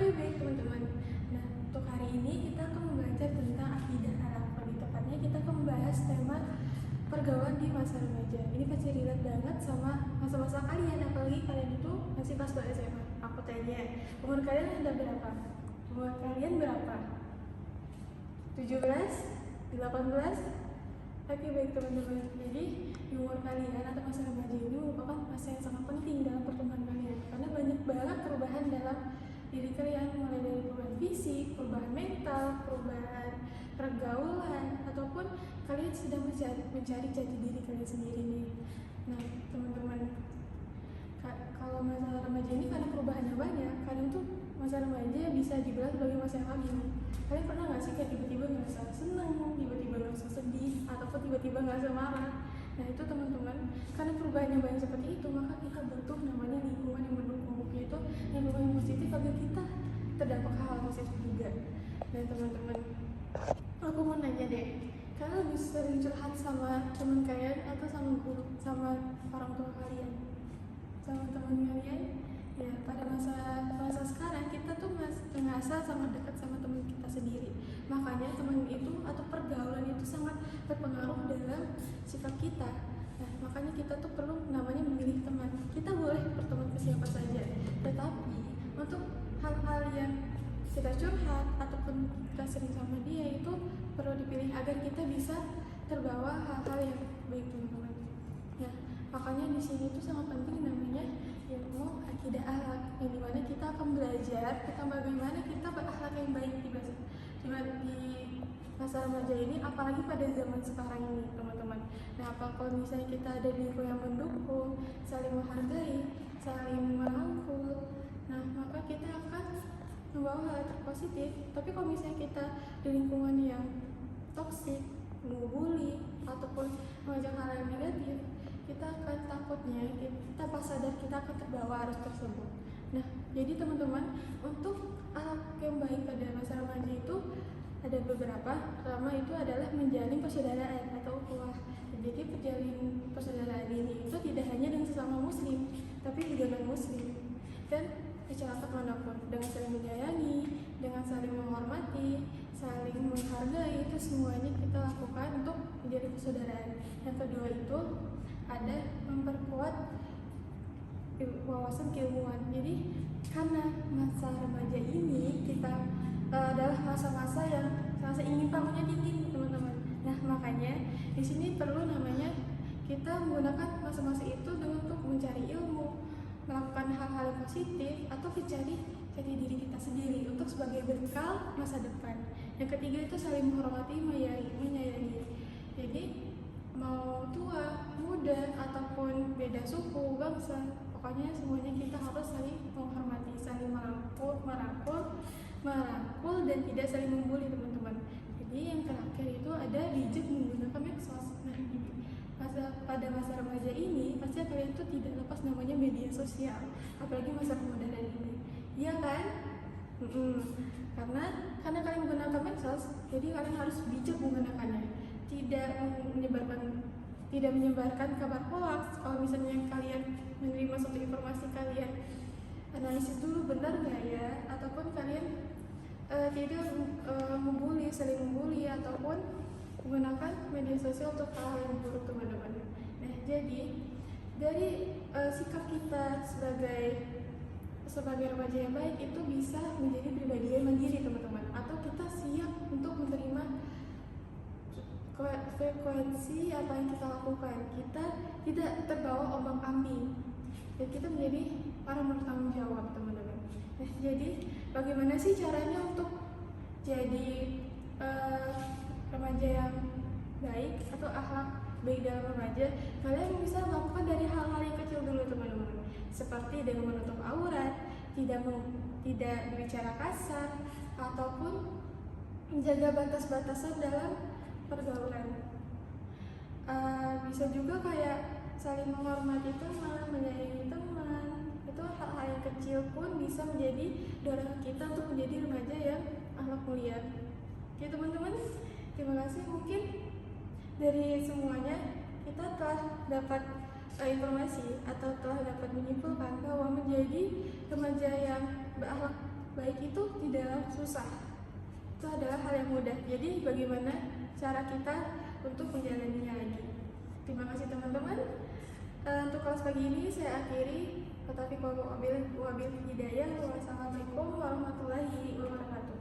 Oke, baik teman-teman. Nah, untuk hari ini kita akan belajar tentang akidah Arab. Lebih tepatnya kita akan membahas tema pergaulan di masa remaja. Ini pasti relate banget sama masa-masa kalian, apalagi kalian itu masih kelas 2 SMA. Aku tanya, umur kalian ada berapa? Umur kalian berapa? 17? 18? Oke, baik teman-teman. Jadi di umur kalian atau masa remaja ini merupakan masa yang sangat penting dalam pertumbuhan kalian, karena banyak banget perubahan dalam diri kalian, mulai dari perubahan fisik, perubahan mental, perubahan pergaulan, ataupun kalian sedang mencari jati diri kalian sendiri nih. Nah teman-teman, kalau masa remaja ini karena perubahannya banyak, kalian tuh masa remaja bisa dibilang sebagai masa yang labil. Kalian pernah nggak sih kayak tiba-tiba ngerasa seneng, tiba-tiba ngerasa sedih, ataupun tiba-tiba ngerasa marah? Nah itu teman-teman, karena perubahannya banyak seperti itu, maka kita butuh namanya lingkungan yang mendukung, yaitu lingkungan yang positif agar kita terdampak hal positif juga. Dan teman-teman, aku mau nanya deh, kalian lebih sering curhat sama teman kalian atau sama guru, sama orang tua kalian, sama teman kalian? Ya, pada masa sekarang kita tuh merasa sangat dekat sama teman kita sendiri. Makanya teman itu atau pergaulan itu sangat berpengaruh dalam sikap kita. Nah, makanya kita tuh perlu namanya memilih teman. Kita boleh berteman ke siapa saja, tetapi untuk hal-hal yang kita curhat ataupun kita sering sama dia itu perlu dipilih agar kita bisa terbawa hal-hal yang baik, teman-teman. Nah, makanya di sini tuh sangat penting namanya ilmu akidah akhlak, yang dimana kita akan belajar tentang bagaimana kita berakhlak yang baik di masa remaja ini, apalagi pada zaman sekarang ini, teman-teman. Nah, kalau misalnya kita ada di lingkungan yang mendukung, saling menghargai, saling merangkul, nah maka kita akan membawa hal yang positif. Tapi kalau misalnya kita di lingkungan yang toksik, membuli, ataupun mengajak hal yang negatif, kita akan takutnya kita pas sadar kita akan terbawa arus tersebut. Nah, jadi teman-teman, untuk akhlak yang baik pada masa remaja itu ada beberapa. Pertama itu adalah menjalin persaudaraan atau ukhuwah. Jadi menjalin persaudaraan ini itu tidak hanya dengan sesama muslim, tapi juga non muslim, dan masyarakat manapun, dengan saling menyayangi, dengan saling menghormati, saling menghargai, itu semuanya kita lakukan untuk menjadi persaudaraan. Yang kedua itu ada memperkuat wawasan keilmuan. Jadi karena masa remaja ini kita adalah masa-masa yang masa ingin tahunya tinggi, teman-teman. Nah, makanya di sini perlu namanya kita menggunakan masa-masa itu untuk mencari ilmu, melakukan hal-hal positif, atau mencari jati diri kita sendiri untuk sebagai bekal masa depan. Yang ketiga itu saling menghormati, menyayangi. Jadi mau tua, muda, ataupun beda suku, bangsa, pokoknya semuanya kita harus saling menghormati, saling merangkul, dan tidak saling membuli, teman-teman. Jadi yang terakhir itu ada bijak menggunakan medsos. Nah, pada masa remaja ini pasti kalian itu tidak lepas namanya media sosial, apalagi masa kemudahan ini, iya kan? Karena kalian menggunakan medsos, jadi kalian harus bijak menggunakannya, tidak menyebarkan kabar hoax. Kalau misalnya kalian menerima suatu informasi, kalian analisis dulu benar nggak ya, ataupun kalian tidak saling membuli, ataupun menggunakan media sosial untuk hal yang buruk, teman-teman. Nah, jadi dari sikap kita sebagai remaja yang baik itu bisa menjadi pribadi yang mandiri, teman-teman, atau kita siap untuk menerima frekuensi apa yang kita lakukan. Kita tidak terbawa ombang-ambing, dan kita menjadi orang bertanggung jawab, teman-teman. Nah, jadi bagaimana sih caranya untuk jadi remaja yang baik atau akhlak baik dalam remaja? Kalian bisa melakukan dari hal-hal yang kecil dulu, teman-teman, seperti dengan menutup aurat, tidak berbicara kasar, ataupun menjaga batas-batasan dalam pergaulan. Bisa juga kayak saling menghormati teman, menyayangi teman. Itu hal-hal yang kecil pun bisa menjadi dorongan kita untuk menjadi remaja yang akhlak mulia. Oke, teman-teman, terima kasih. Mungkin dari semuanya kita telah dapat informasi atau telah dapat menyimpulkan bahwa menjadi remaja yang berakhlak baik itu tidaklah susah, itu adalah hal yang mudah. Jadi bagaimana cara kita untuk menjalaninya lagi. Terima kasih teman-teman. Untuk kelas pagi ini saya akhiri. Wabillahi hidayah. Wassalamualaikum warahmatullahi wabarakatuh.